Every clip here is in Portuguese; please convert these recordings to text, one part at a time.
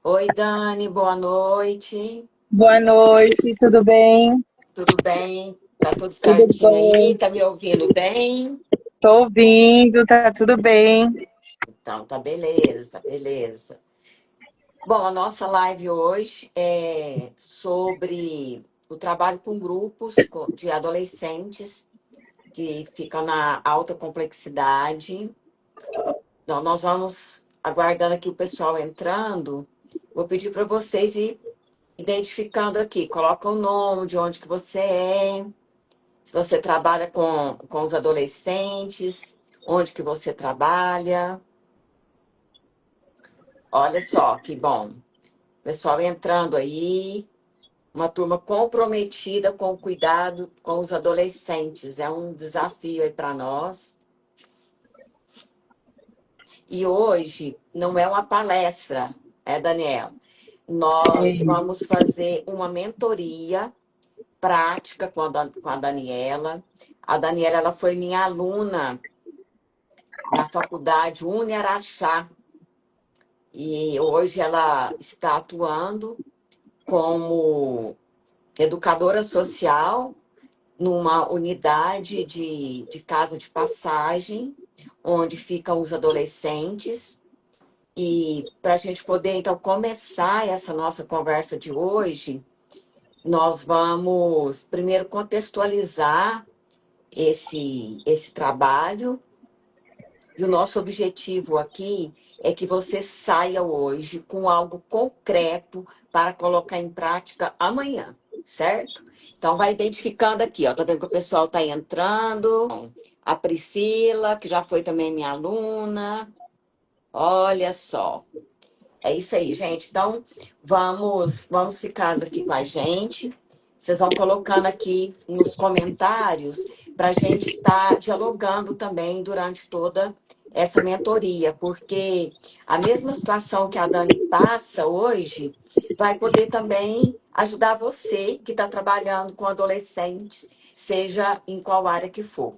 Oi, Dani, boa noite. Boa noite, tudo bem? Tudo bem? Tá tudo Tudo certinho aí? bom? Tá me ouvindo bem? Tô ouvindo, tá tudo bem. Então, tá beleza, beleza. Bom, a nossa live hoje é sobre o trabalho com grupos de adolescentes que ficam na alta complexidade. Então, nós vamos aguardando aqui o pessoal entrando. Vou pedir para vocês ir identificando aqui. Coloca o nome, de onde que você é. Se você trabalha com os adolescentes, onde que você trabalha. Olha só que bom. Pessoal entrando aí, uma turma comprometida com o cuidado com os adolescentes. É um desafio aí para nós. E hoje não é uma palestra, Daniela? Nós É, vamos fazer uma mentoria prática com a Daniela. A Daniela, ela foi minha aluna na faculdade Uniaraxá. E hoje ela está atuando como educadora social numa unidade de casa de passagem, onde ficam os adolescentes. E para a gente poder, então, começar essa nossa conversa de hoje, nós vamos primeiro contextualizar esse trabalho. E o nosso objetivo aqui é que você saia hoje com algo concreto para colocar em prática amanhã, certo? Então, vai identificando aqui, ó. Tá vendo que o pessoal tá entrando. A Priscila, que já foi também minha aluna. Olha só. É isso aí, gente. Então, vamos ficando aqui com a gente. Vocês vão colocando aqui nos comentários para a gente estar dialogando também durante toda essa mentoria, porque a mesma situação que a Dani passa hoje vai poder também ajudar você que está trabalhando com adolescentes, seja em qual área que for.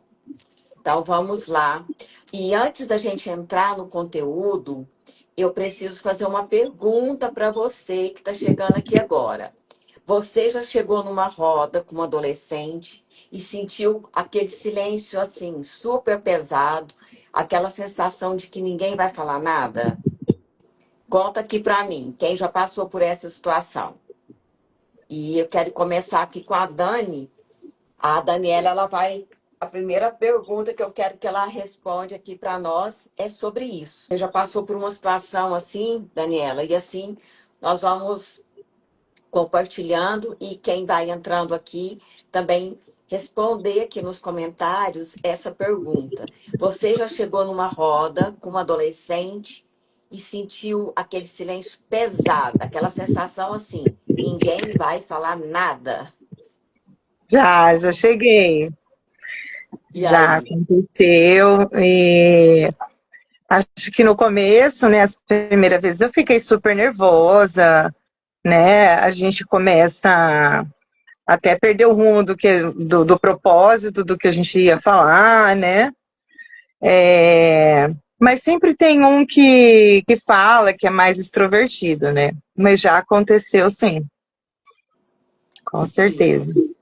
Então, vamos lá. E antes da gente entrar no conteúdo, eu preciso fazer uma pergunta para você que está chegando aqui agora. Você já chegou numa roda com um adolescente e sentiu aquele silêncio assim, super pesado, aquela sensação de que ninguém vai falar nada? Conta aqui para mim, quem já passou por essa situação. E eu quero começar aqui com a Dani. A Daniela, ela vai. A primeira pergunta que eu quero que ela responda aqui para nós é sobre isso. Você já passou por uma situação assim, Daniela? E assim, nós vamos compartilhando e quem vai entrando aqui também responder aqui nos comentários essa pergunta. Você já chegou numa roda com uma adolescente e sentiu aquele silêncio pesado, aquela sensação assim, ninguém vai falar nada. já cheguei, E já aí? aconteceu e acho que no começo, né, as primeiras vezes eu fiquei super nervosa, né? A gente começa até a perder o rumo do propósito do que a gente ia falar, né? Mas sempre tem um que fala que é mais extrovertido, né? Mas já aconteceu sim, com certeza. Isso.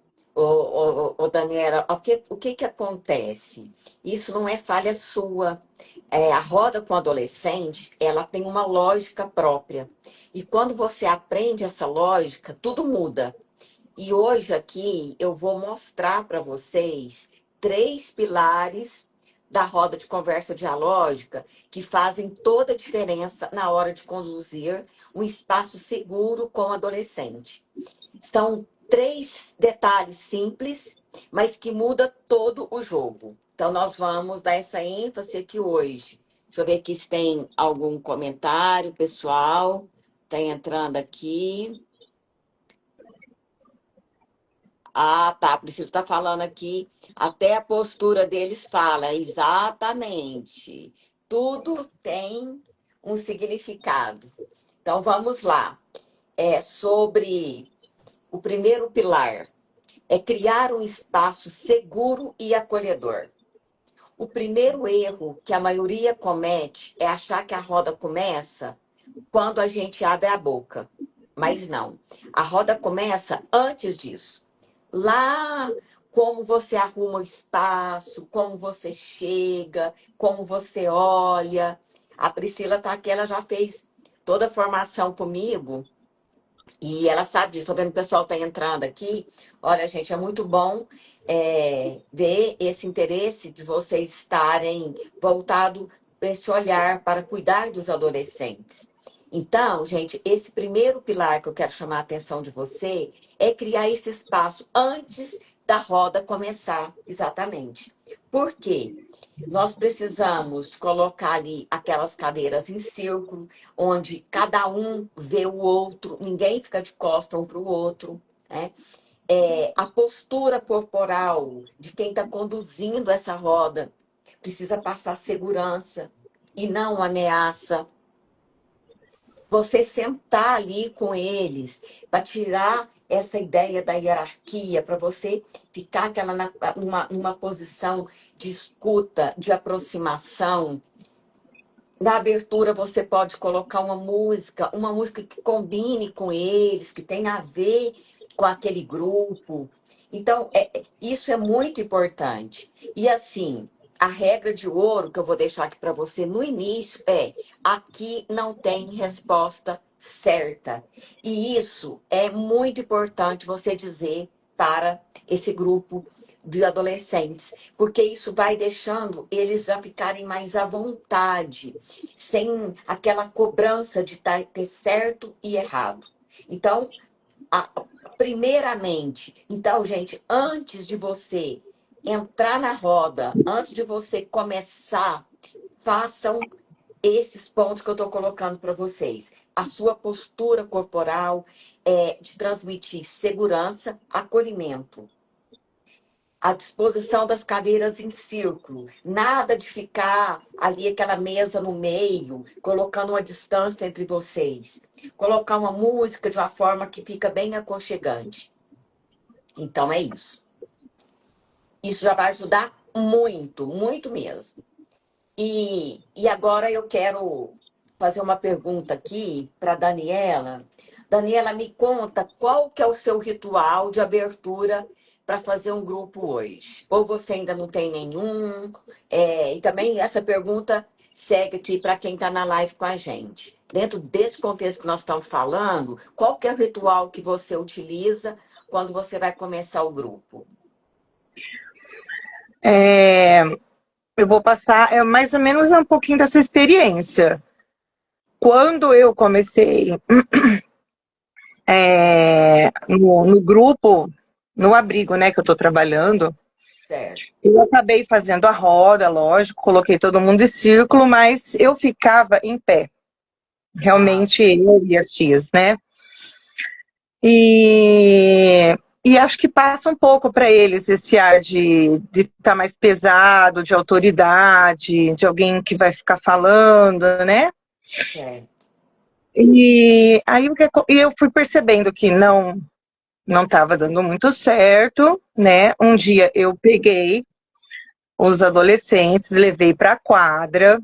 Daniela, o que que acontece? Isso não é falha sua. A roda com adolescente, ela tem uma lógica própria. E quando você aprende essa lógica, tudo muda. E hoje aqui eu vou mostrar para vocês três pilares da roda de conversa dialógica que fazem toda a diferença na hora de conduzir um espaço seguro com o adolescente. São três detalhes simples, mas que muda todo o jogo. Então, nós vamos dar essa ênfase aqui hoje. Deixa eu ver aqui se tem algum comentário, pessoal. Está entrando aqui. Ah, tá. Preciso estar falando aqui. Até a postura deles fala, exatamente. Tudo tem um significado. Então, vamos lá. É sobre o primeiro pilar. É criar um espaço seguro e acolhedor. O primeiro erro que a maioria comete é achar que a roda começa quando a gente abre a boca. Mas não. A roda começa antes disso. Lá, como você arruma o espaço, como você chega, como você olha. A Priscila tá aqui, ela já fez toda a formação comigo. E ela sabe disso. Tô vendo que o pessoal tá entrando aqui. Olha, gente, é muito bom ver esse interesse de vocês estarem voltado esse olhar para cuidar dos adolescentes. Então, gente, esse primeiro pilar que eu quero chamar a atenção de você é criar esse espaço antes da roda começar, exatamente. Por quê? Nós precisamos colocar ali aquelas cadeiras em círculo, onde cada um vê o outro, ninguém fica de costas um para o outro, né? A postura corporal de quem está conduzindo essa roda precisa passar segurança e não ameaça. Você sentar ali com eles para tirar essa ideia da hierarquia, para você ficar numa posição de escuta, de aproximação. Na abertura você pode colocar uma música que combine com eles, que tenha a ver com aquele grupo. Então, isso é muito importante. E assim, a regra de ouro que eu vou deixar aqui para você no início é: aqui não tem resposta certa. E isso é muito importante você dizer para esse grupo de adolescentes, porque isso vai deixando eles já ficarem mais à vontade, sem aquela cobrança de ter certo e errado. Então, a- primeiramente, então, gente, antes de você entrar na roda, antes de você começar, façam esses pontos que eu estou colocando para vocês. A sua postura corporal é de transmitir segurança, acolhimento, a disposição das cadeiras em círculo. Nada de ficar ali aquela mesa no meio, colocando uma distância entre vocês. Colocar uma música de uma forma que fica bem aconchegante. Então é isso. Isso já vai ajudar muito, muito mesmo. E agora eu quero fazer uma pergunta aqui para Daniela. Daniela, me conta qual que é o seu ritual de abertura para fazer um grupo hoje? Ou você ainda não tem nenhum? E também essa pergunta segue aqui para quem está na live com a gente. Dentro desse contexto que nós estamos falando, qual que é o ritual que você utiliza quando você vai começar o grupo? Eu vou passar mais ou menos um pouquinho dessa experiência. Quando eu comecei no grupo, no abrigo, né, que eu estou trabalhando, Certo. eu acabei fazendo a roda, lógico, coloquei todo mundo em círculo, mas eu ficava em pé. Ah, Realmente eu e as tias, né? E acho que passa um pouco para eles esse ar de estar mais pesado, de autoridade, de alguém que vai ficar falando, né? certo. E aí eu fui percebendo que não estava dando muito certo, né? Um dia eu peguei os adolescentes, levei para a quadra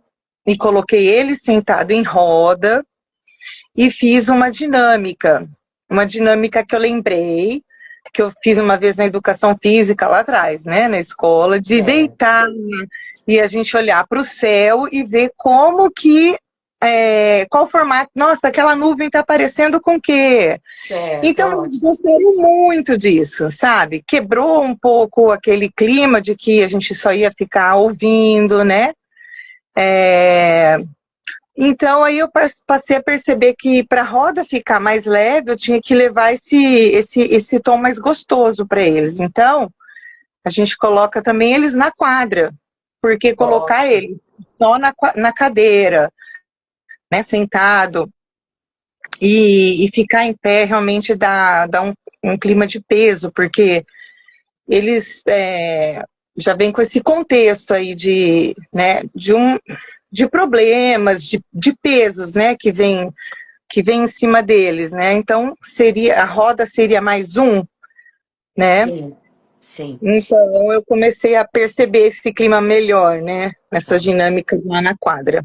e coloquei eles sentados em roda e fiz uma dinâmica que eu lembrei, que eu fiz uma vez na educação física lá atrás, né, na escola, de Certo. deitar e a gente olhar para o céu e ver como que qual o formato, nossa, aquela nuvem está aparecendo com o quê? Certo, Então, eu ótimo. gostei muito disso, sabe? Quebrou um pouco aquele clima de que a gente só ia ficar ouvindo, né? Então, aí eu passei a perceber que para a roda ficar mais leve, eu tinha que levar esse tom mais gostoso para eles. Então, a gente coloca também eles na quadra, porque colocar Ótimo. eles só na cadeira, né, sentado, e ficar em pé realmente dá um clima de peso, porque eles já vêm com esse contexto aí né, de problemas, de pesos, né, que vem em cima deles, né? Então a roda seria mais um, né? Sim, sim. Então eu comecei a perceber esse clima melhor, né? Essa dinâmica lá na quadra.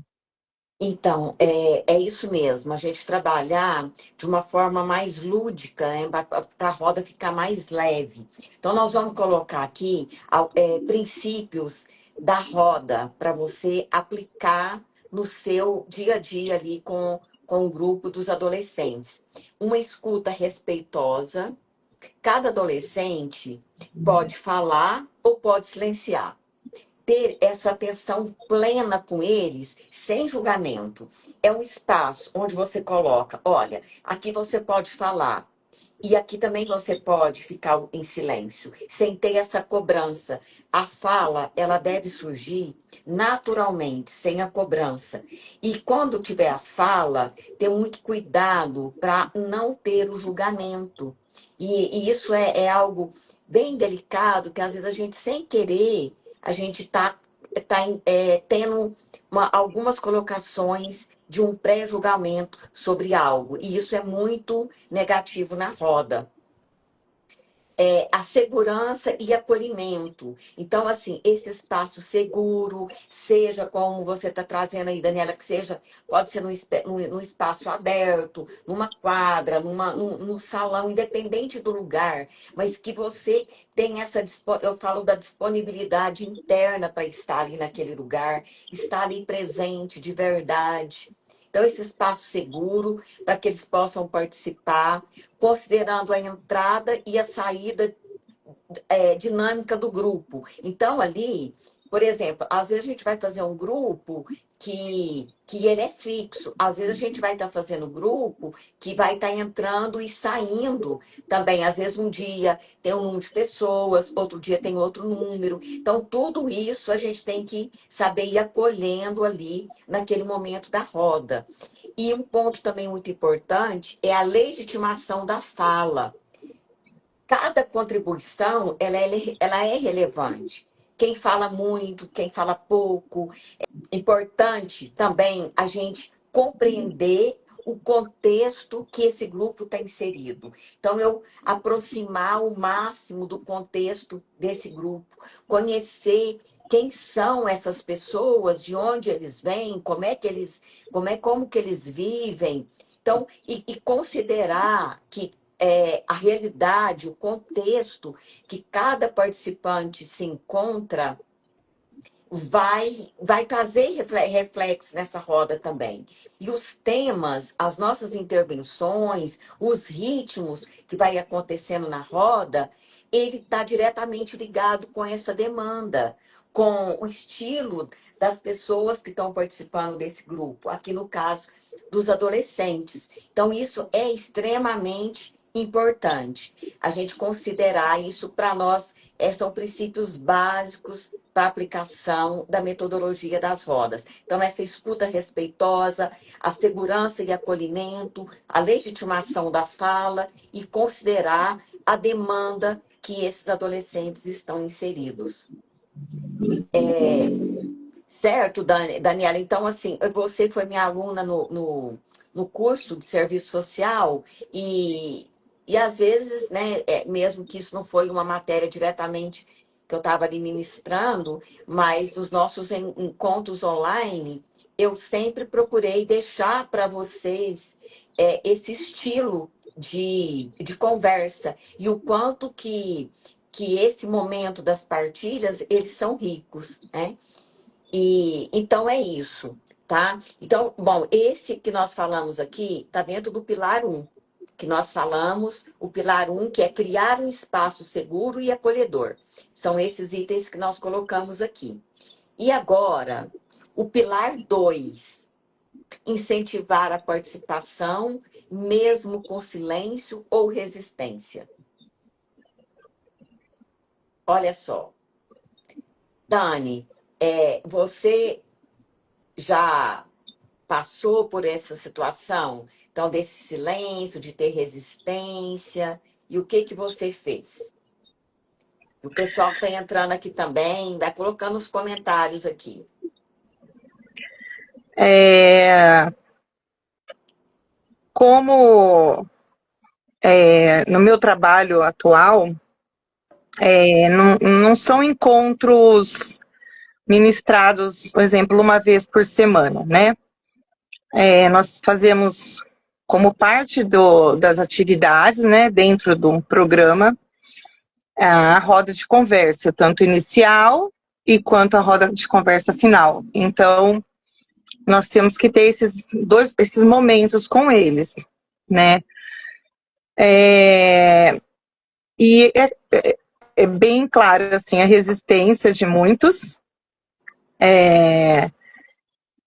Então, é isso mesmo, a gente trabalhar de uma forma mais lúdica, né, para a roda ficar mais leve. Então, nós vamos colocar aqui princípios da roda para você aplicar no seu dia a dia ali com o grupo dos adolescentes. Uma escuta respeitosa, cada adolescente pode falar ou pode silenciar, ter essa atenção plena com eles, sem julgamento. É um espaço onde você coloca, olha, aqui você pode falar. E aqui também você pode ficar em silêncio, sem ter essa cobrança. A fala, ela deve surgir naturalmente, sem a cobrança. E quando tiver a fala, ter muito cuidado para não ter o julgamento. E isso é algo bem delicado, que às vezes a gente, sem querer, a gente está tendo algumas colocações de um pré-julgamento sobre algo. E isso é muito negativo na roda. A segurança e acolhimento. Então, assim, esse espaço seguro, seja como você está trazendo aí, Daniela, que seja, pode ser num espaço aberto, numa quadra, num salão, independente do lugar, mas que você tenha eu falo da disponibilidade interna para estar ali naquele lugar, estar ali presente de verdade. Então, esse espaço seguro para que eles possam participar, considerando a entrada e a saída dinâmica do grupo. Então, ali, por exemplo, às vezes a gente vai fazer um grupo que ele é fixo. Às vezes a gente vai estar fazendo grupo que vai estar entrando e saindo também. Às vezes um dia tem um número de pessoas, outro dia tem outro número. Então, tudo isso a gente tem que saber ir acolhendo ali naquele momento da roda. E um ponto também muito importante é a legitimação da fala. Cada contribuição ela é relevante. Quem fala muito, quem fala pouco. É importante também a gente compreender o contexto que esse grupo está inserido. Então, eu aproximar o máximo do contexto desse grupo, conhecer quem são essas pessoas, de onde eles vêm, como que eles vivem. Então, e considerar que a realidade, o contexto que cada participante se encontra vai trazer reflexos nessa roda também. E os temas, as nossas intervenções, os ritmos que vai acontecendo na roda, ele está diretamente ligado com essa demanda, com o estilo das pessoas que estão participando desse grupo, aqui no caso dos adolescentes. Então, isso é extremamente importante. A gente considerar isso para nós, são princípios básicos para a aplicação da metodologia das rodas. Então, essa escuta respeitosa, a segurança e acolhimento, a legitimação da fala e considerar a demanda que esses adolescentes estão inseridos. Certo, Daniela? Então, assim, você foi minha aluna no curso de serviço social e às vezes, né, mesmo que isso não foi uma matéria diretamente que eu estava ali ministrando, mas os nossos encontros online, eu sempre procurei deixar para vocês esse estilo de conversa e o quanto que esse momento das partilhas, eles são ricos, né? E então é isso, tá? Então, bom, esse que nós falamos aqui está dentro do pilar um que nós falamos, o pilar um que é criar um espaço seguro e acolhedor. São esses itens que nós colocamos aqui. E agora, o pilar 2 incentivar a participação, mesmo com silêncio ou resistência. Olha só, Dani, você já passou por essa situação? Então, desse silêncio, de ter resistência, e o que você fez? O pessoal está entrando aqui também, vai colocando os comentários aqui. Como no meu trabalho atual, não são encontros ministrados, por exemplo, uma vez por semana, né? nós fazemos como parte das atividades, né, dentro do programa, a roda de conversa, tanto inicial e quanto a roda de conversa final. Então, nós temos que ter esses momentos com eles, né? E é bem claro, assim, a resistência de muitos,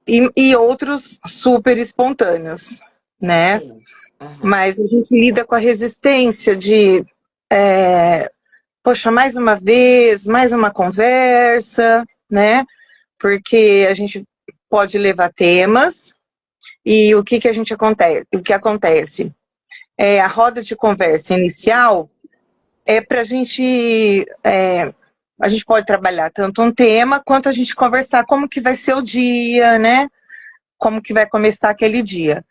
e outros super espontâneos, né? Sim. Aham. Mas a gente lida com a resistência de, poxa, mais uma vez, mais uma conversa, né? Porque a gente pode levar temas, e o que acontece? A roda de conversa inicial é para a gente pode trabalhar tanto um tema, quanto a gente conversar como que vai ser o dia, né? Como que vai começar aquele dia.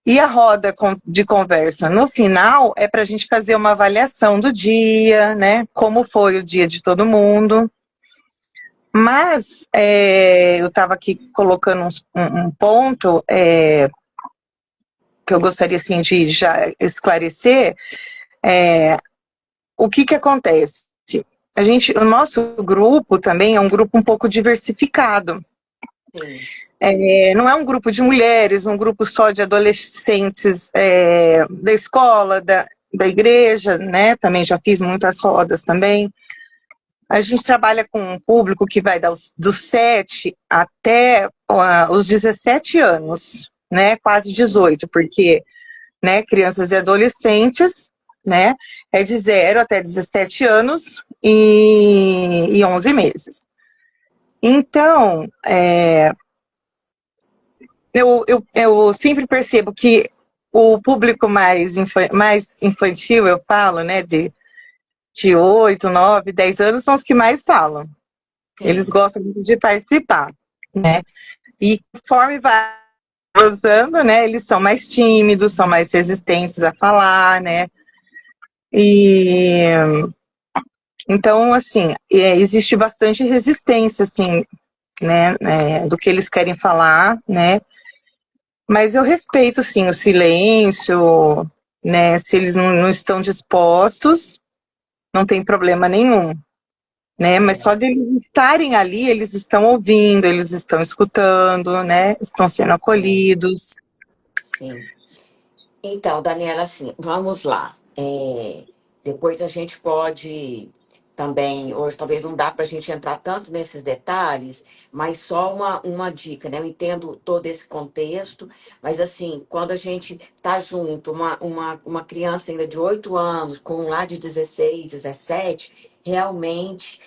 E a roda de conversa no final é para a gente fazer uma avaliação do dia, né? Como foi o dia de todo mundo. Mas eu estava aqui colocando um ponto que eu gostaria assim, de já esclarecer. O que acontece? O nosso grupo também é um grupo um pouco diversificado. Sim. Não é um grupo de mulheres, um grupo só de adolescentes da escola, da igreja, né? Também já fiz muitas rodas também. A gente trabalha com um público que vai dos 7 até os 17 anos, né? Quase 18, porque, né, crianças e adolescentes, né? É de 0 até 17 anos e 11 meses. Então, eu sempre percebo que o público mais infantil, eu falo, né, de 8, 9, 10 anos, são os que mais falam. Eles Sim. gostam muito de participar, né? E conforme vai usando, né, eles são mais tímidos, são mais resistentes a falar, né? E então, assim, existe bastante resistência, assim, né, do que eles querem falar, né? Mas eu respeito, sim, o silêncio, né? Se eles não estão dispostos, não tem problema nenhum, né? Mas só de eles estarem ali, eles estão ouvindo, eles estão escutando, né? Estão sendo acolhidos. Sim. Então, Daniela, assim, vamos lá. Depois a gente pode também, hoje talvez não dá para a gente entrar tanto nesses detalhes, mas só uma dica, né? Eu entendo todo esse contexto, mas assim, quando a gente tá junto, uma criança ainda de 8 anos, com um lá de 16, 17, realmente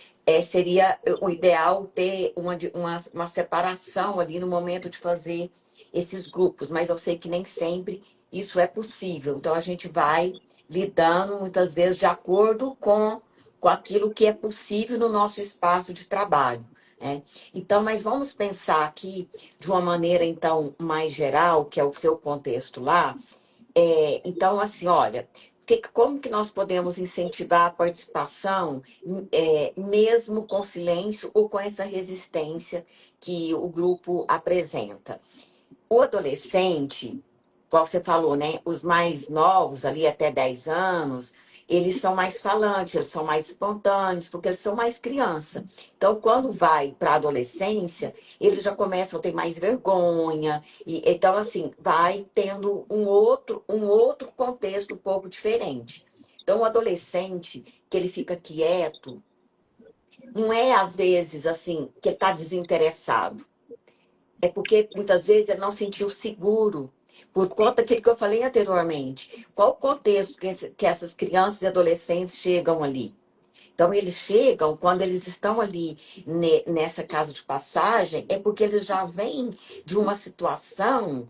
seria o ideal ter uma separação ali no momento de fazer esses grupos, mas eu sei que nem sempre isso é possível. Então, a gente vai lidando, muitas vezes, de acordo com aquilo que é possível no nosso espaço de trabalho. Né? Então, mas vamos pensar aqui de uma maneira, então, mais geral, que é o seu contexto lá. Então, assim, olha, como que nós podemos incentivar a participação, mesmo com silêncio ou com essa resistência que o grupo apresenta? O adolescente, como você falou, né? Os mais novos, ali até 10 anos, eles são mais falantes, eles são mais espontâneos, porque eles são mais criança. Então, quando vai para a adolescência, eles já começam a ter mais vergonha. Então, assim, vai tendo um outro contexto um pouco diferente. Então, o adolescente, que ele fica quieto, não é às vezes assim que ele está desinteressado. É porque muitas vezes ele não sentiu seguro por conta daquilo que eu falei anteriormente. Qual o contexto que essas crianças e adolescentes chegam ali? Então, eles chegam, quando eles estão ali nessa casa de passagem, é porque eles já vêm de uma situação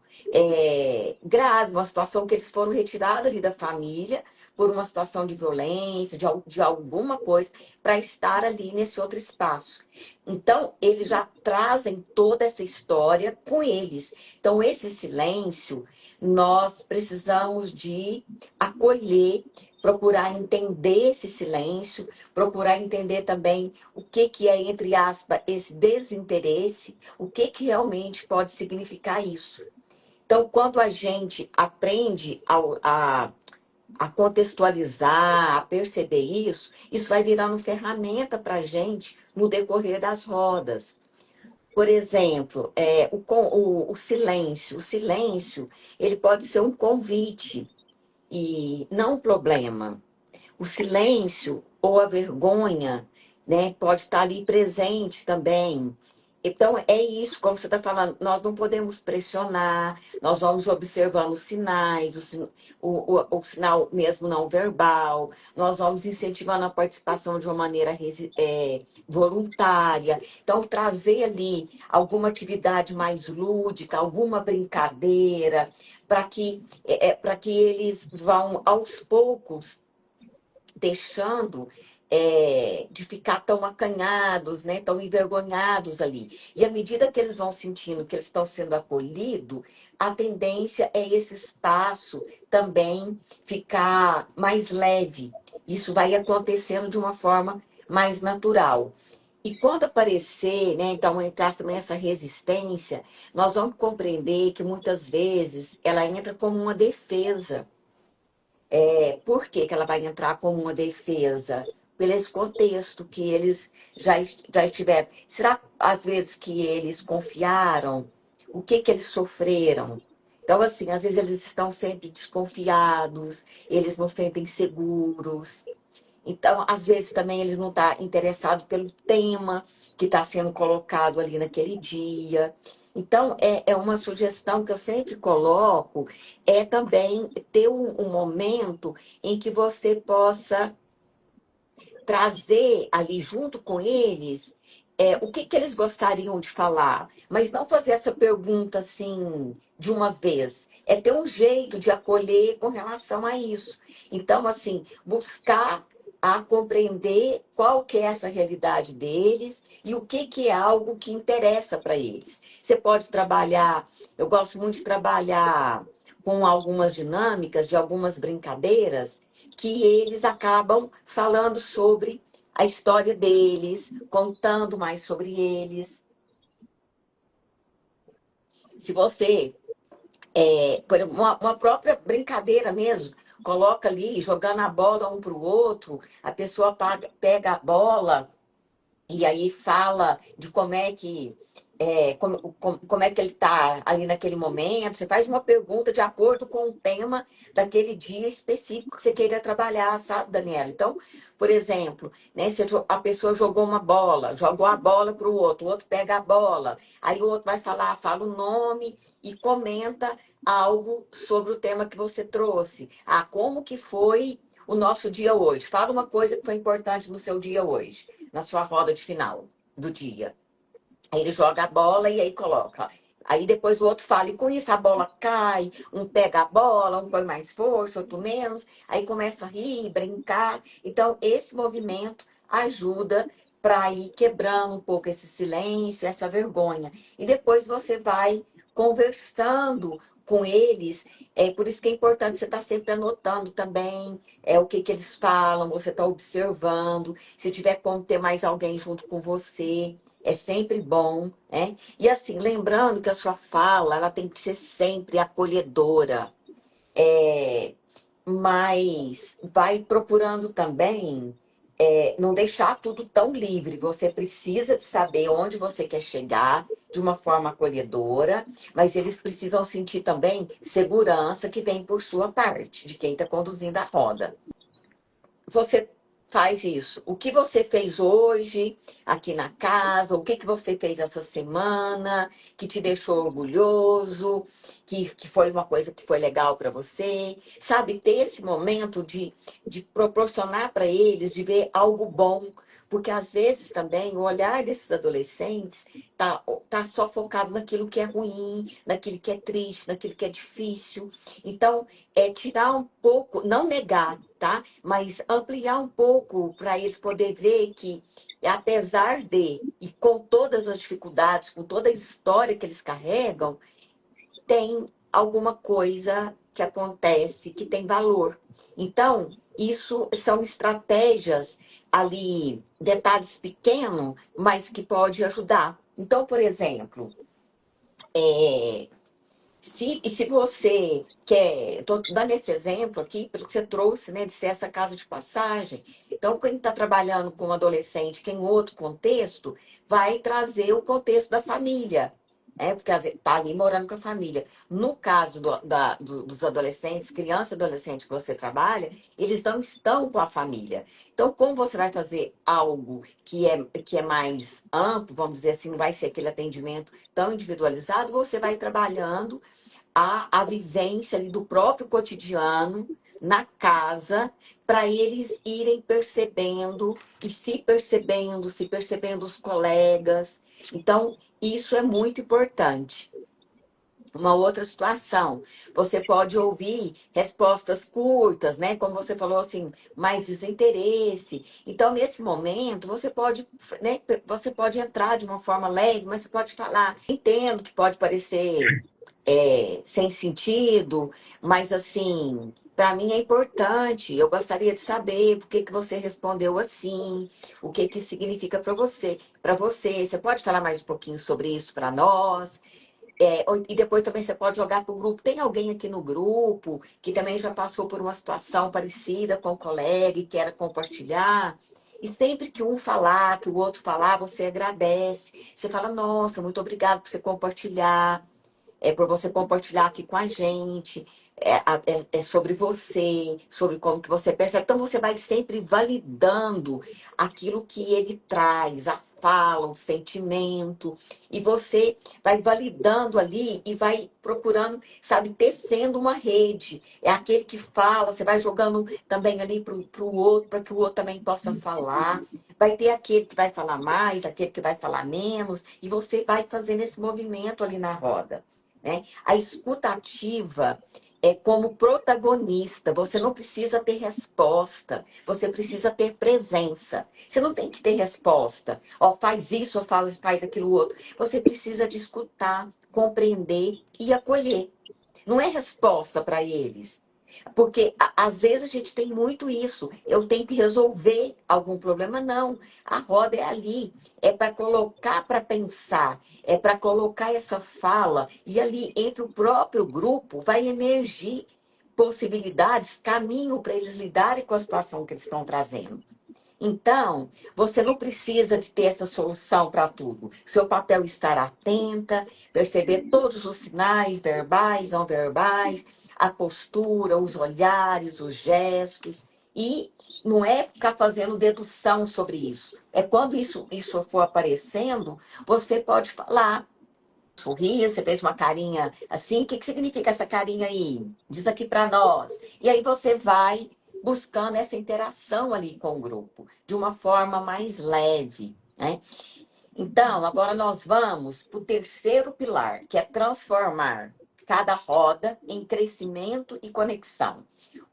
grave, uma situação que eles foram retirados ali da família por uma situação de violência, de alguma coisa, para estar ali nesse outro espaço. Então, eles já trazem toda essa história com eles. Então, esse silêncio, nós precisamos de acolher, procurar entender esse silêncio, procurar entender também o que é, entre aspas, esse desinteresse, o que realmente pode significar isso. Então, quando a gente aprende a contextualizar, a perceber isso, isso vai virando ferramenta para a gente no decorrer das rodas. Por exemplo, o silêncio. O silêncio, ele pode ser um convite e não um problema. O silêncio ou a vergonha, né, pode estar ali presente também. Então, é isso, como você está falando, nós não podemos pressionar, nós vamos observando os sinais, o sinal mesmo não verbal, nós vamos incentivando a participação de uma maneira voluntária. Então, trazer ali alguma atividade mais lúdica, alguma brincadeira, para que eles vão, aos poucos, deixando de ficar tão acanhados, né, tão envergonhados ali. E à medida que eles vão sentindo que eles estão sendo acolhidos, a tendência é esse espaço também ficar mais leve. Isso vai acontecendo de uma forma mais natural. E quando aparecer, né, então entrar também essa resistência, nós vamos compreender que muitas vezes ela entra como uma defesa. Por que que ela vai entrar como uma defesa? Pelo esse contexto que eles já estiveram. Será, às vezes, que eles confiaram? O que que eles sofreram? Então, assim, às vezes eles estão sempre desconfiados, eles não sentem seguros. Então, às vezes, também eles não estão interessados pelo tema que está sendo colocado ali naquele dia. Então, é uma sugestão que eu sempre coloco, é também ter um momento em que você possa trazer ali junto com eles o que que eles gostariam de falar, mas não fazer essa pergunta assim de uma vez. É ter um jeito de acolher com relação a isso. Então, assim, buscar a compreender qual que é essa realidade deles e o que que é algo que interessa para eles. Você pode trabalhar, eu gosto muito de trabalhar com algumas dinâmicas, de algumas brincadeiras, que eles acabam falando sobre a história deles, contando mais sobre eles. Se você, por uma própria brincadeira mesmo, coloca ali, jogando a bola um para o outro, a pessoa pega a bola e aí fala de como é que ele está ali naquele momento. Você faz uma pergunta de acordo com o tema daquele dia específico que você queira trabalhar, sabe, Daniela? Então, por exemplo, né, se a pessoa jogou uma bola, jogou a bola para o outro pega a bola, aí o outro vai falar, fala o nome e comenta algo sobre o tema que você trouxe. Ah, como que foi o nosso dia hoje? Fala uma coisa que foi importante no seu dia hoje, na sua roda de final do dia. Aí ele joga a bola e aí coloca. Aí depois o outro fala, e com isso a bola cai, um pega a bola, um põe mais força, outro menos. Aí começa a rir, brincar. Então, esse movimento ajuda para ir quebrando um pouco esse silêncio, essa vergonha. E depois você vai conversando com eles. Por isso que é importante você estar sempre anotando também o que que eles falam, você está observando. Se tiver como ter mais alguém junto com você, é sempre bom, né? E assim, lembrando que a sua fala, ela tem que ser sempre acolhedora, é, mas vai procurando também não deixar tudo tão livre. Você precisa de saber onde você quer chegar de uma forma acolhedora, mas eles precisam sentir também segurança que vem por sua parte, de quem está conduzindo a roda. Você faz isso. O que você fez hoje aqui na casa? O que que você fez essa semana que te deixou orgulhoso? Que foi uma coisa que foi legal para você? Sabe, ter esse momento de proporcionar para eles, de ver algo bom. Porque às vezes também o olhar desses adolescentes tá só focado naquilo que é ruim, naquilo que é triste, naquilo que é difícil. Então, tirar um pouco, não negar, tá? Mas ampliar um pouco para eles poder ver que, apesar de, e com todas as dificuldades, com toda a história que eles carregam, tem alguma coisa que acontece que tem valor. Então, isso são estratégias ali, detalhes pequenos, mas que pode ajudar. Então, por exemplo, Se você quer, estou dando esse exemplo aqui, pelo que você trouxe, né, de ser essa casa de passagem. Então, quem está trabalhando com um adolescente que em outro contexto, vai trazer o contexto da família. Porque está ali morando com a família. No caso dos adolescentes, criança e adolescente que você trabalha, eles não estão com a família. Então, como você vai fazer algo que é mais amplo, vamos dizer assim, não vai ser aquele atendimento tão individualizado, você vai trabalhando a vivência ali do próprio cotidiano na casa, para eles irem percebendo e se percebendo os colegas. Então, isso é muito importante. Uma outra situação, você pode ouvir respostas curtas, né? Como você falou assim, mais desinteresse. Então, nesse momento, você pode, né? Você pode entrar de uma forma leve, mas você pode falar. Entendo que pode parecer sem sentido, mas assim, para mim é importante. Eu gostaria de saber por que que você respondeu assim, o que que significa para você. Para você, você pode falar mais um pouquinho sobre isso para nós? E depois também você pode jogar para o grupo. Tem alguém aqui no grupo que também já passou por uma situação parecida com o colega e quer compartilhar? E sempre que um falar, que o outro falar, você agradece. Você fala, nossa, muito obrigado por você compartilhar, por você compartilhar aqui com a gente, é sobre você, sobre como que você percebe. Então, você vai sempre validando aquilo que ele traz, a fala, o sentimento, e você vai validando ali e vai procurando, sabe, tecendo uma rede. É aquele que fala, você vai jogando também ali para o outro, para que o outro também possa falar. Vai ter aquele que vai falar mais, aquele que vai falar menos, e você vai fazendo esse movimento ali na roda, né? A escuta ativa é como protagonista. Você não precisa ter resposta, você precisa ter presença. Você não tem que ter resposta. Ó, faz isso, ou faz aquilo outro. Você precisa de escutar, compreender e acolher. Não é resposta para eles. Porque às vezes a gente tem muito isso. Eu tenho que resolver algum problema. Não. A roda é ali. É para colocar para pensar. É para colocar essa fala. E ali, entre o próprio grupo, vai emergir possibilidades, caminho para eles lidarem com a situação que eles estão trazendo. Então, você não precisa de ter essa solução para tudo. Seu papel é estar atenta, perceber todos os sinais verbais, não verbais, a postura, os olhares, os gestos. E não é ficar fazendo dedução sobre isso. É quando isso for aparecendo, você pode falar. Sorrir, você fez uma carinha assim, o que que significa essa carinha aí? Diz aqui para nós. E aí você vai buscando essa interação ali com o grupo, de uma forma mais leve, né? Então, agora nós vamos para o terceiro pilar, que é transformar cada roda em crescimento e conexão.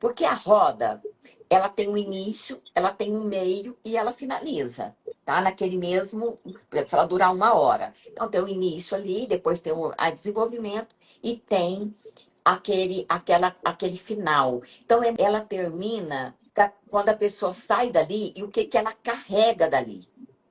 Porque a roda, ela tem um início, ela tem um meio e ela finaliza, tá? Naquele mesmo, por exemplo, se ela durar 1 hora. Então, tem o início ali, depois tem o a desenvolvimento e tem aquele final. Então, ela termina quando a pessoa sai dali e o que que ela carrega dali,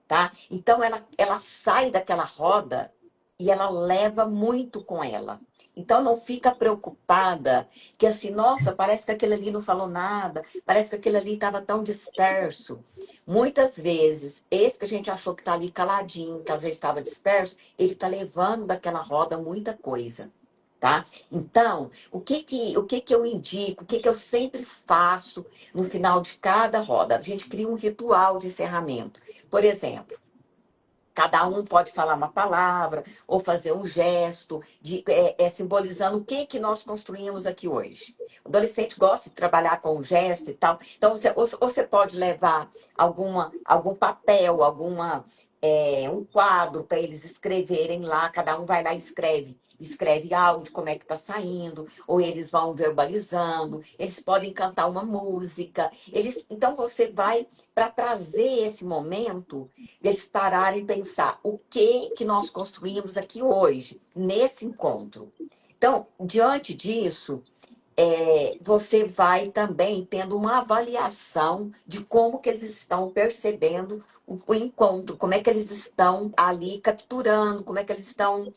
tá? Então ela sai daquela roda e ela leva muito com ela. Então não fica preocupada que assim, nossa, parece que aquele ali não falou nada, parece que aquele ali estava tão disperso. Muitas vezes, esse que a gente achou que está ali caladinho, que às vezes estava disperso, ele está levando daquela roda muita coisa. Tá? Então, o que que eu indico, o que que eu sempre faço no final de cada roda? A gente cria um ritual de encerramento. Por exemplo, cada um pode falar uma palavra ou fazer um gesto, simbolizando o que que nós construímos aqui hoje. O adolescente gosta de trabalhar com gesto e tal. Então, ou você pode levar algum papel, um quadro para eles escreverem lá, cada um vai lá e escreve áudio, como é que está saindo, ou eles vão verbalizando, eles podem cantar uma música. Então, você vai para trazer esse momento deles pararem e pensar o que nós construímos aqui hoje, nesse encontro. Então, diante disso, você vai também tendo uma avaliação de como que eles estão percebendo o encontro, como é que eles estão ali capturando, como é que eles estão,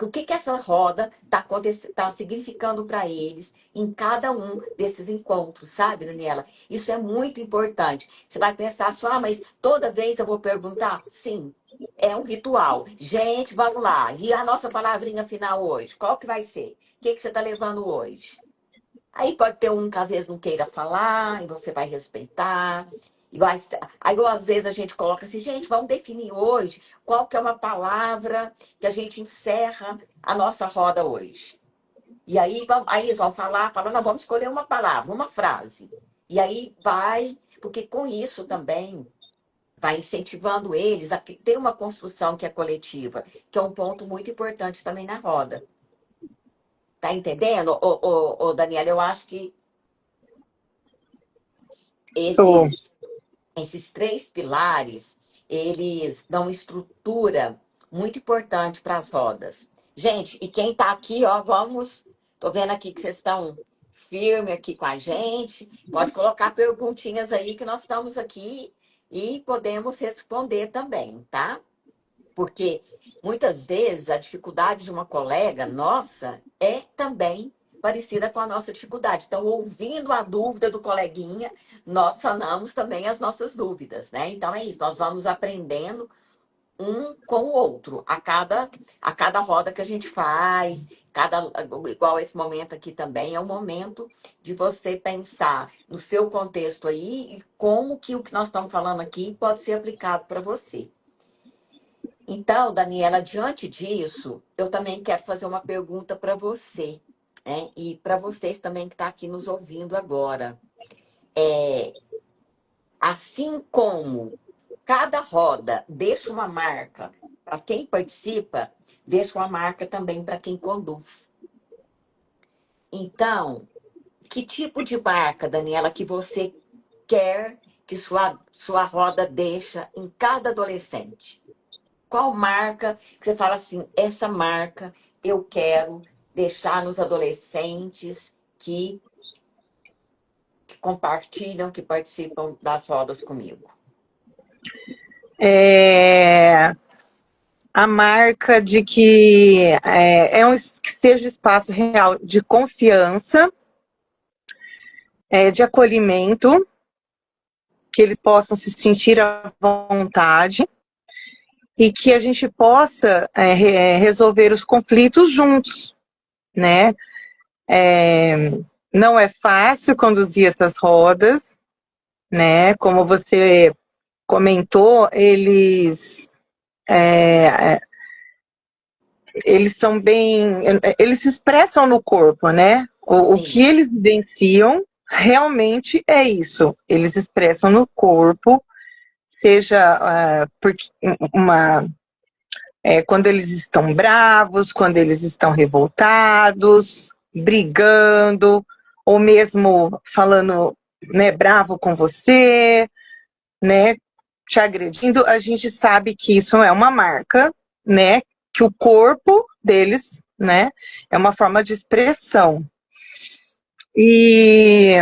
o que que essa roda tá significando para eles em cada um desses encontros, sabe, Daniela? Isso é muito importante. Você vai pensar só, mas toda vez eu vou perguntar? Sim. É um ritual. Gente, vamos lá. E a nossa palavrinha final hoje? Qual que vai ser? O que que você está levando hoje? Aí pode ter um que às vezes não queira falar, e você vai respeitar. Aí, às vezes, a gente coloca assim, gente, vamos definir hoje qual que é uma palavra que a gente encerra a nossa roda hoje. E aí eles vão falar, não, vamos escolher uma palavra, uma frase. E aí vai, porque com isso também vai incentivando eles a ter uma construção que é coletiva, que é um ponto muito importante também na roda. Tá entendendo, Daniela? Eu acho que Tô. esses três pilares, eles dão estrutura muito importante para as rodas. Gente, e quem está aqui, ó, vamos. Tô vendo aqui que vocês estão firme aqui com a gente. Pode colocar perguntinhas aí que nós estamos aqui e podemos responder também, tá? Porque muitas vezes a dificuldade de uma colega nossa é também parecida com a nossa dificuldade. Então, ouvindo a dúvida do coleguinha, nós sanamos também as nossas dúvidas, né? Então é isso, nós vamos aprendendo um com o outro, a cada roda que a gente faz, igual esse momento aqui também, é um momento de você pensar no seu contexto aí e como que o que nós estamos falando aqui pode ser aplicado para você. Então, Daniela, diante disso, eu também quero fazer uma pergunta para você, né? E para vocês também que estão aqui nos ouvindo agora. Assim como cada roda deixa uma marca para quem participa, deixa uma marca também para quem conduz. Então, que tipo de marca, Daniela, que você quer que sua roda deixa em cada adolescente? Qual marca que você fala assim, essa marca eu quero deixar nos adolescentes que compartilham, que participam das rodas comigo? A marca de que que seja um espaço real de confiança, de acolhimento, que eles possam se sentir à vontade e que a gente possa resolver os conflitos juntos, né? Não é fácil conduzir essas rodas, né? Como você comentou, eles são bem, eles se expressam no corpo, né? O que Sim, eles vivenciam realmente é isso. Eles expressam no corpo, seja porque quando eles estão bravos, quando eles estão revoltados, brigando, ou mesmo falando, né, bravo com você, né, te agredindo, a gente sabe que isso é uma marca, né, que o corpo deles, né, é uma forma de expressão. E,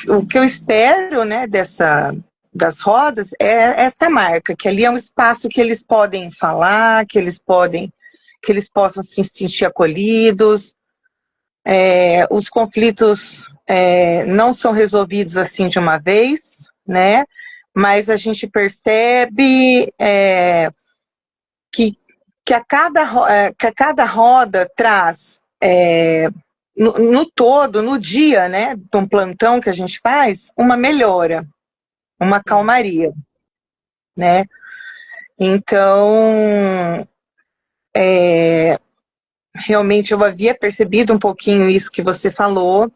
o que eu espero, né, das rodas é essa marca, que ali é um espaço que eles podem falar, que eles possam se sentir acolhidos. Os conflitos não são resolvidos assim de uma vez, né? Mas a gente percebe que a cada roda traz, no todo, no dia, né, de um plantão que a gente faz, uma melhora, uma sim. calmaria, né? Então, realmente eu havia percebido um pouquinho isso que você falou.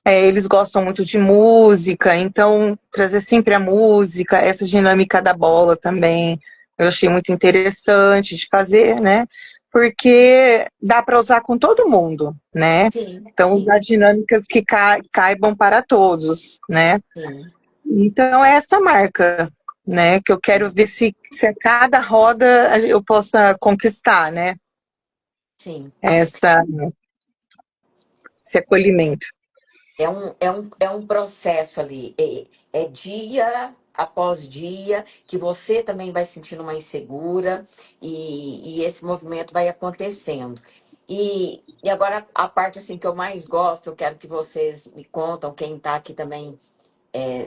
Eles gostam muito de música, então trazer sempre a música, essa dinâmica da bola também, eu achei muito interessante de fazer, né? Porque dá para usar com todo mundo, né? Sim, Então, usar sim, dinâmicas que caibam para todos, né? sim. Então, é essa marca, né? Que eu quero ver se a cada roda eu possa conquistar, né? sim. essa, esse acolhimento. É um processo ali, é dia após dia que você também vai se sentindo mais segura e esse movimento vai acontecendo. E agora a parte assim que eu mais gosto, eu quero que vocês me contam, quem está aqui também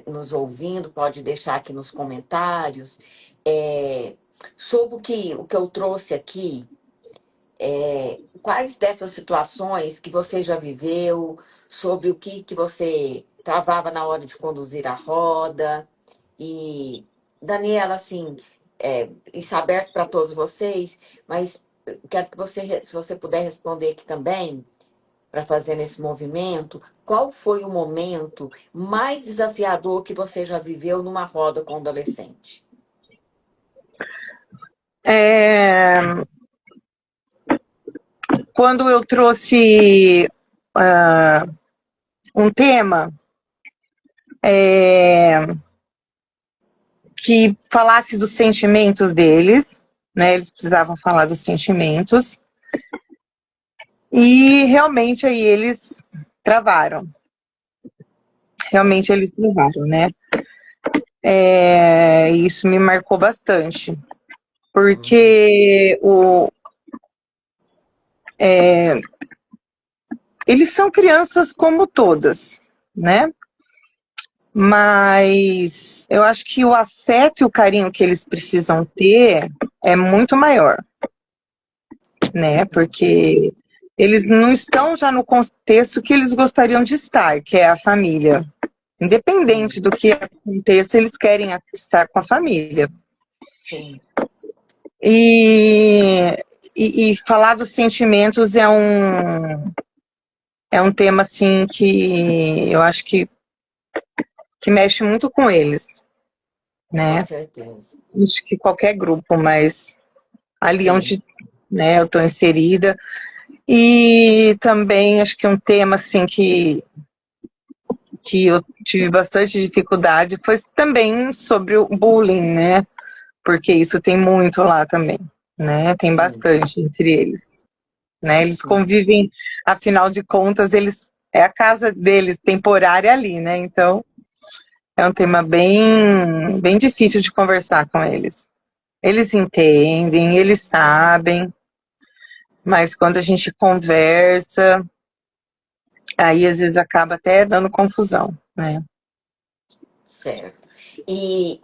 nos ouvindo, pode deixar aqui nos comentários, é, sobre o que eu trouxe aqui. Quais dessas situações que você já viveu, sobre o que você travava na hora de conduzir a roda? E, Daniela, assim, isso é aberto para todos vocês, mas eu quero que você, se você puder responder aqui também, para fazer nesse movimento, qual foi o momento mais desafiador que você já viveu numa roda com adolescente? É, quando eu trouxe um tema que falasse dos sentimentos deles, né? Eles precisavam falar dos sentimentos. E realmente aí eles travaram. Realmente eles travaram, né? Isso me marcou bastante. Uhum. Porque eles são crianças como todas, né? Mas eu acho que o afeto e o carinho que eles precisam ter é muito maior, né? Porque eles não estão já no contexto que eles gostariam de estar, que é a família. Independente Sim, do que aconteça, eles querem estar com a família. sim, E falar dos sentimentos é um tema assim que eu acho que mexe muito com eles, com né? certeza. Acho que qualquer grupo, mas ali Sim, onde, né, eu estou inserida. E também acho que um tema assim que eu tive bastante dificuldade foi também sobre o bullying, né? Porque isso tem muito lá também, né? Tem sim, bastante entre eles, né? Eles sim. convivem, afinal de contas, eles é a casa deles temporária ali, né? Então é um tema bem difícil de conversar com eles. Eles entendem, eles sabem, mas quando a gente conversa, aí às vezes acaba até dando confusão, né? Certo. E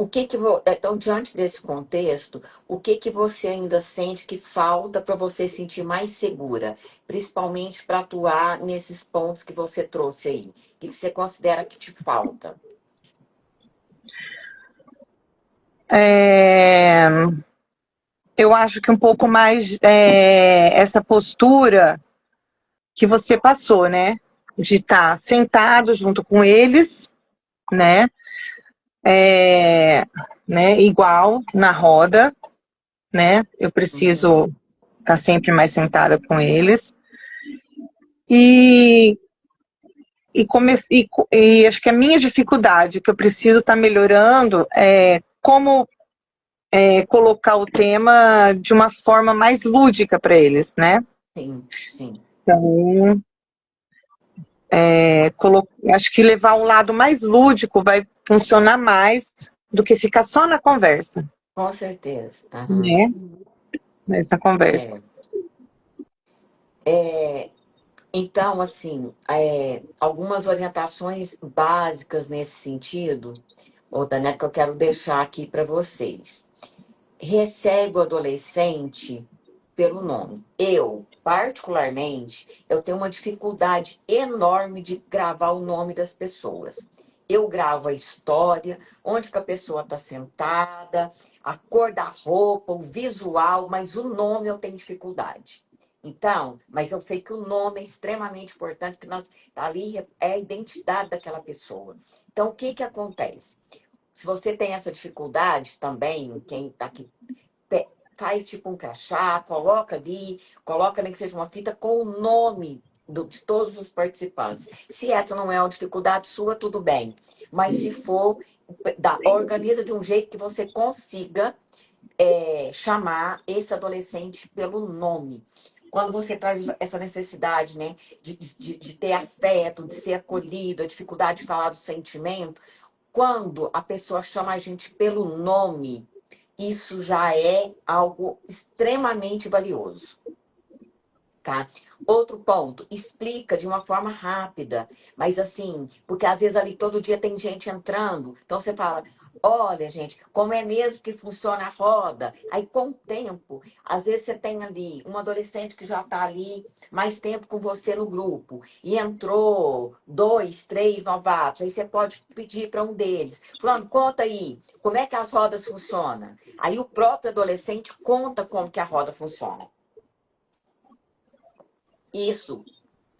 então, diante desse contexto, o que que você ainda sente que falta para você sentir mais segura, principalmente para atuar nesses pontos que você trouxe aí? O que que você considera que te falta? É, eu acho que um pouco mais essa postura que você passou, né? De estar sentado junto com eles, né? É, né? Igual na roda, né? Eu Uhum. preciso estar sempre mais sentada com eles. E, e acho que a minha dificuldade, que eu preciso estar melhorando, é como colocar o tema de uma forma mais lúdica para eles, né? Sim, sim, Então, acho que levar um lado mais lúdico vai funcionar mais do que ficar só na conversa, com certeza. Aham. né? Nessa conversa. É. Então, assim, algumas orientações básicas nesse sentido, ô Daniela, que eu quero deixar aqui para vocês. Recebe o adolescente pelo nome. Eu, particularmente, eu tenho uma dificuldade enorme de gravar o nome das pessoas. Eu gravo a história, onde que a pessoa está sentada, a cor da roupa, o visual, mas o nome eu tenho dificuldade. Então, mas eu sei que o nome é extremamente importante, porque ali é a identidade daquela pessoa. Então, o que que acontece? Se você tem essa dificuldade também, quem está aqui faz tipo um crachá, coloca ali, coloca nem que seja uma fita com o nome de todos os participantes. Se essa não é uma dificuldade sua, tudo bem. Mas se for, organiza de um jeito que você consiga chamar esse adolescente pelo nome. quando você traz essa necessidade, né, de ter afeto, de ser acolhido, a dificuldade de falar do sentimento, quando a pessoa chama a gente pelo nome, isso já é algo extremamente valioso. Tá? Outro ponto, explica de uma forma rápida, mas assim, porque às vezes ali todo dia tem gente entrando, então você fala, olha, gente, como é mesmo que funciona a roda? Aí com o tempo, às vezes você tem ali um adolescente que já está ali mais tempo com você no grupo, e entrou dois, três novatos, aí você pode pedir para um deles, falando, conta aí, como é que as rodas funcionam? Aí o próprio adolescente conta como que a roda funciona. Isso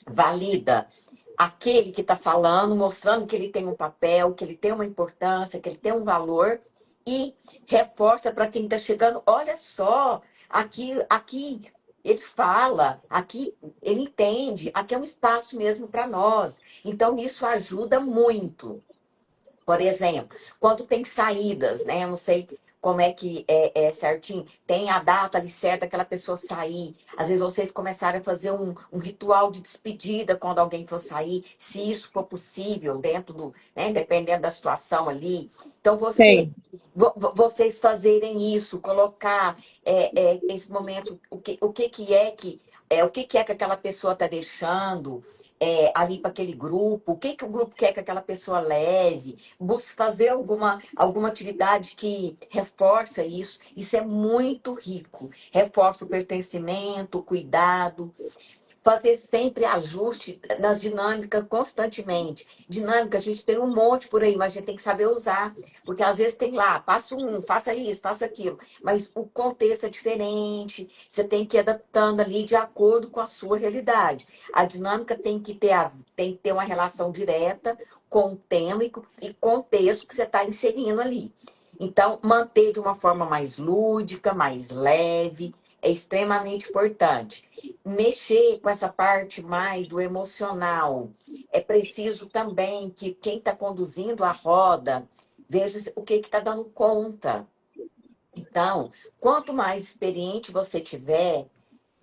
valida aquele que está falando, mostrando que ele tem um papel, que ele tem uma importância, que ele tem um valor, e reforça para quem está chegando, olha só, aqui ele fala, aqui ele entende, aqui é um espaço mesmo para nós. Então, isso ajuda muito. Por exemplo, quando tem saídas, né? Eu não sei como é que é certinho. Tem a data ali certa, aquela pessoa sair. Às vezes vocês começaram a fazer um ritual de despedida quando alguém for sair, se isso for possível, dentro do, né? Dependendo da situação ali. Então, Tem. vocês fazerem isso, colocar esse momento, o que é que aquela pessoa está deixando ali para aquele grupo, o que, que o grupo quer que aquela pessoa leve, busque fazer alguma atividade que reforça isso. Isso é muito rico. Reforça o pertencimento, o cuidado. Fazer sempre ajuste nas dinâmicas constantemente. Dinâmica, a gente tem um monte por aí, mas a gente tem que saber usar. Porque às vezes tem lá, passo um, faça isso, faça aquilo. Mas o contexto é diferente, você tem que ir adaptando ali de acordo com a sua realidade. A dinâmica tem que ter uma relação direta com o tema e contexto que você está inserindo ali. Então, manter de uma forma mais lúdica, mais leve, é extremamente importante. Mexer com essa parte mais do emocional. É preciso também que quem está conduzindo a roda veja o que está dando conta. Então, quanto mais experiente você tiver,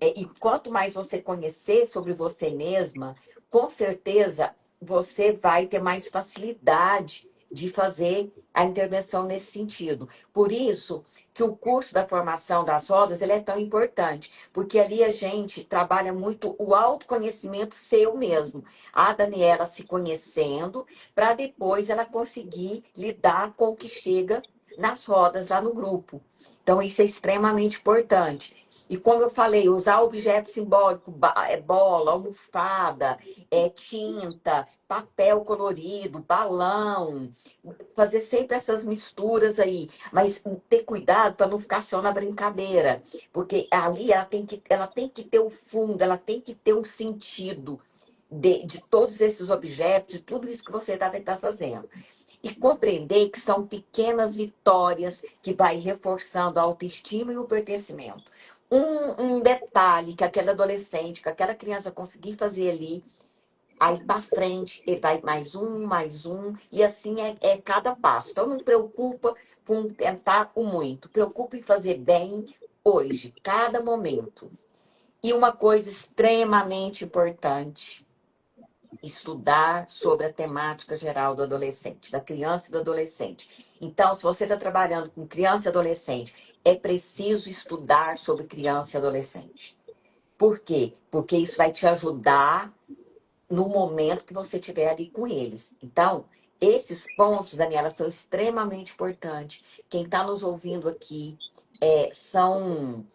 e quanto mais você conhecer sobre você mesma, com certeza você vai ter mais facilidade de fazer a intervenção nesse sentido. Por isso que o curso da formação das rodas ele é tão importante, porque ali a gente trabalha muito o autoconhecimento seu mesmo. A Daniela se conhecendo, para depois ela conseguir lidar com o que chega nas rodas lá no grupo. Então, isso é extremamente importante. E como eu falei, usar objeto simbólico, bola, almofada, tinta, papel colorido, balão, fazer sempre essas misturas aí, mas ter cuidado para não ficar só na brincadeira, porque ali ela tem que ter o fundo, ela tem que ter um sentido de todos esses objetos, de tudo isso que você está fazendo. E compreender que são pequenas vitórias que vai reforçando a autoestima e o pertencimento. Um detalhe que aquele adolescente, que aquela criança conseguir fazer ali, aí para frente, ele vai mais um, e assim é cada passo. Então, não preocupa com tentar o muito, preocupa em fazer bem hoje, cada momento. E uma coisa extremamente importante, estudar sobre a temática geral do adolescente, da criança e do adolescente. Então, se você está trabalhando com criança e adolescente, é preciso estudar sobre criança e adolescente. Por quê? Porque isso vai te ajudar no momento que você estiver ali com eles. Então, esses pontos, Daniela, são extremamente importantes. Quem está nos ouvindo aqui são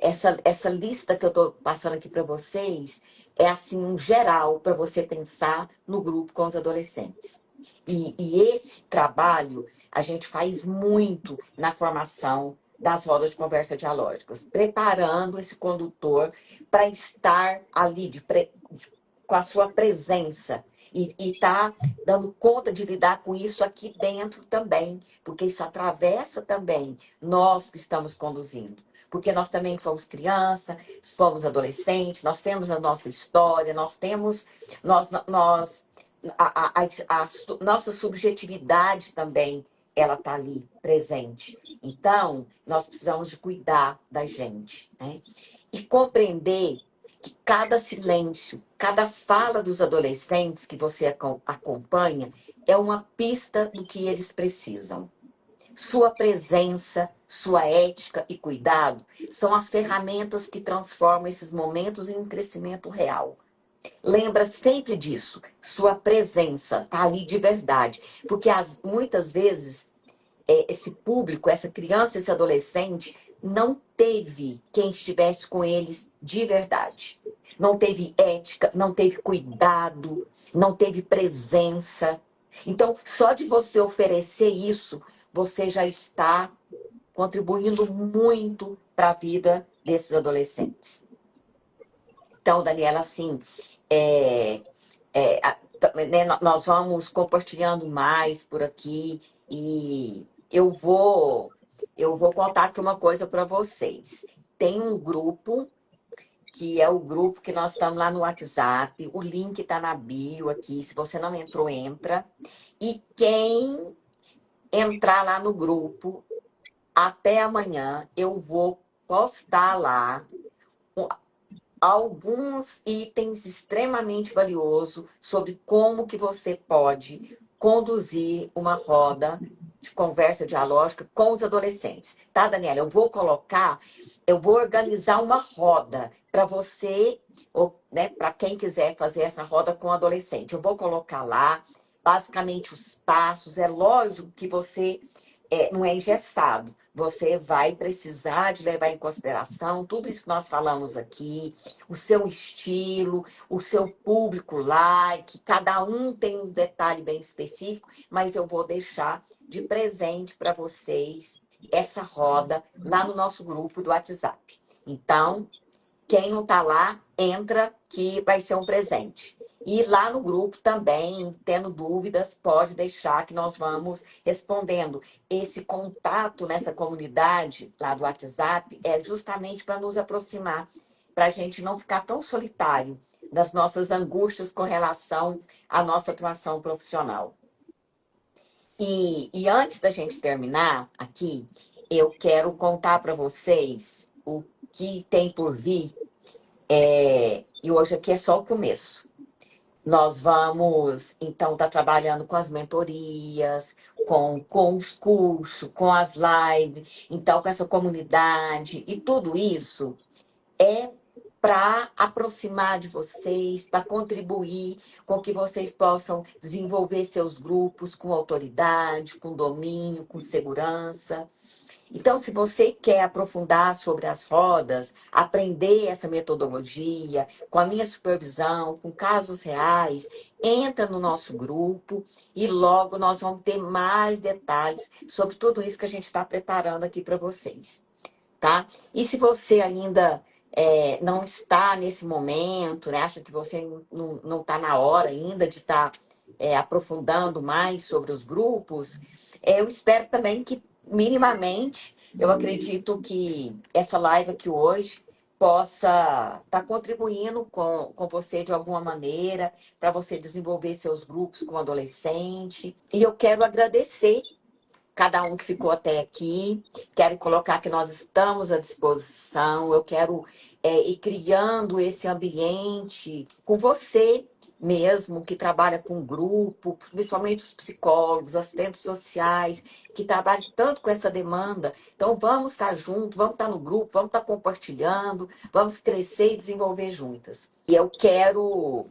essa lista que eu estou passando aqui para vocês é assim um geral para você pensar no grupo com os adolescentes. E esse trabalho a gente faz muito na formação das rodas de conversa dialógicas, preparando esse condutor para estar ali com a sua presença e tá dando conta de lidar com isso aqui dentro também, porque isso atravessa também nós que estamos conduzindo. Porque nós também fomos criança, fomos adolescentes, nós temos a nossa história, nós temos a nossa subjetividade também, ela está ali presente. Então, nós precisamos de cuidar da gente, né? e compreender que cada silêncio, cada fala dos adolescentes que você acompanha é uma pista do que eles precisam. Sua presença, sua ética e cuidado são as ferramentas que transformam esses momentos em um crescimento real. Lembra sempre disso. Sua presença está ali de verdade. Porque muitas vezes esse público, essa criança, esse adolescente, não teve quem estivesse com eles de verdade. Não teve ética, não teve cuidado, não teve presença. Então, só de você oferecer isso, você já está contribuindo muito para a vida desses adolescentes. Então, Daniela, assim, é, né, nós vamos compartilhando mais por aqui e eu vou contar aqui uma coisa para vocês. Tem um grupo que é o grupo que nós estamos lá no WhatsApp. O link está na bio aqui. Se você não entrou, entra. E quem entrar lá no grupo, até amanhã, eu vou postar lá alguns itens extremamente valiosos sobre como que você pode conduzir uma roda de conversa dialógica com os adolescentes. Tá, Daniela? Eu vou organizar uma roda para você, ou, né, para quem quiser fazer essa roda com o adolescente. Eu vou colocar lá, basicamente, os passos. É lógico que você não é engessado. Você vai precisar de levar em consideração tudo isso que nós falamos aqui, o seu estilo, o seu público like, cada um tem um detalhe bem específico, mas eu vou deixar de presente para vocês essa roda lá no nosso grupo do WhatsApp. Então, quem não está lá, entra que vai ser um presente. E lá no grupo também, tendo dúvidas, pode deixar que nós vamos respondendo. Esse contato nessa comunidade lá do WhatsApp é justamente para nos aproximar, para a gente não ficar tão solitário nas nossas angústias com relação à nossa atuação profissional. E antes da gente terminar aqui, eu quero contar para vocês o que tem por vir. E hoje aqui é só o começo. Nós vamos, então, estar trabalhando com as mentorias, com os cursos, com as lives, então, com essa comunidade. E tudo isso é para aproximar de vocês, para contribuir com que vocês possam desenvolver seus grupos com autoridade, com domínio, com segurança. Então, se você quer aprofundar sobre as rodas, aprender essa metodologia, com a minha supervisão, com casos reais, entra no nosso grupo e logo nós vamos ter mais detalhes sobre tudo isso que a gente está preparando aqui para vocês, tá? E se você ainda não está nesse momento, né, acha que você não está na hora ainda de estar aprofundando mais sobre os grupos, eu espero também que minimamente, eu acredito que essa live aqui hoje possa estar contribuindo com você de alguma maneira, para você desenvolver seus grupos com adolescente. E eu quero agradecer cada um que ficou até aqui. Quero colocar que nós estamos à disposição. Eu quero ir criando esse ambiente com você mesmo, que trabalha com grupo, principalmente os psicólogos, assistentes sociais, que trabalham tanto com essa demanda. Então, vamos estar juntos, vamos estar no grupo, vamos estar compartilhando, vamos crescer e desenvolver juntas. E eu quero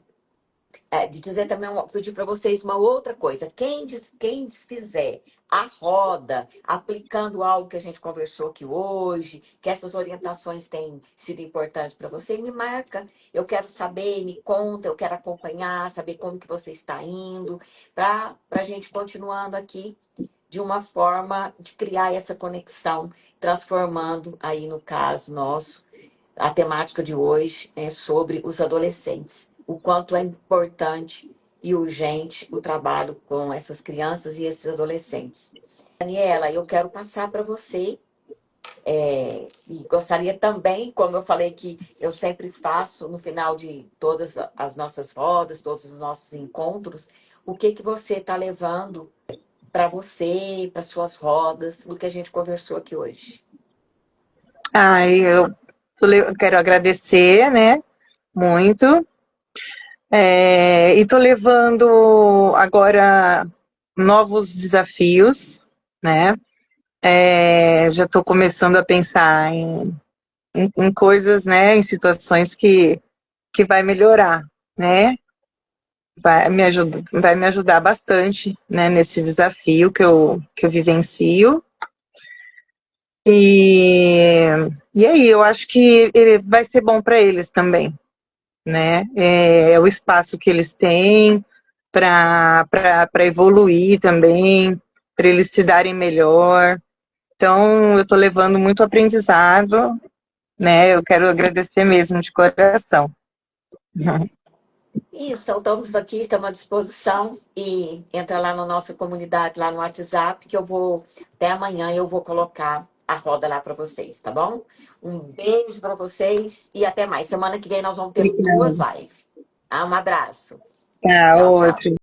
de dizer também, pedir para vocês uma outra coisa. Quem fizer a roda, aplicando algo que a gente conversou aqui hoje, que essas orientações têm sido importantes para você, me marca. Eu quero saber, me conta, eu quero acompanhar, saber como que você está indo, para a gente continuando aqui de uma forma de criar essa conexão, transformando aí, no caso nosso, a temática de hoje é sobre os adolescentes. O quanto é importante e urgente o trabalho com essas crianças e esses adolescentes. Daniela, eu quero passar para você. E gostaria também, como eu falei que eu sempre faço no final de todas as nossas rodas, todos os nossos encontros, o que você está levando para você, para suas rodas, do que a gente conversou aqui hoje? Eu quero agradecer, né? Muito. E tô levando agora novos desafios, né? Já estou começando a pensar em coisas, né? Em situações que vai melhorar, né? Vai me ajudar bastante, né? Nesse desafio que eu vivencio. E aí, eu acho que ele vai ser bom para eles também, né? O espaço que eles têm para evoluir também, para eles se darem melhor. Então, eu estou levando muito aprendizado, né? Eu quero agradecer mesmo de coração. Isso, então estamos aqui, estamos à disposição e entra lá na nossa comunidade, lá no WhatsApp, que eu vou, até amanhã eu vou colocar a roda lá para vocês, tá bom? Um beijo para vocês e até mais. Semana que vem nós vamos ter duas lives. Um abraço. Tá, Tchau, tchau. outro.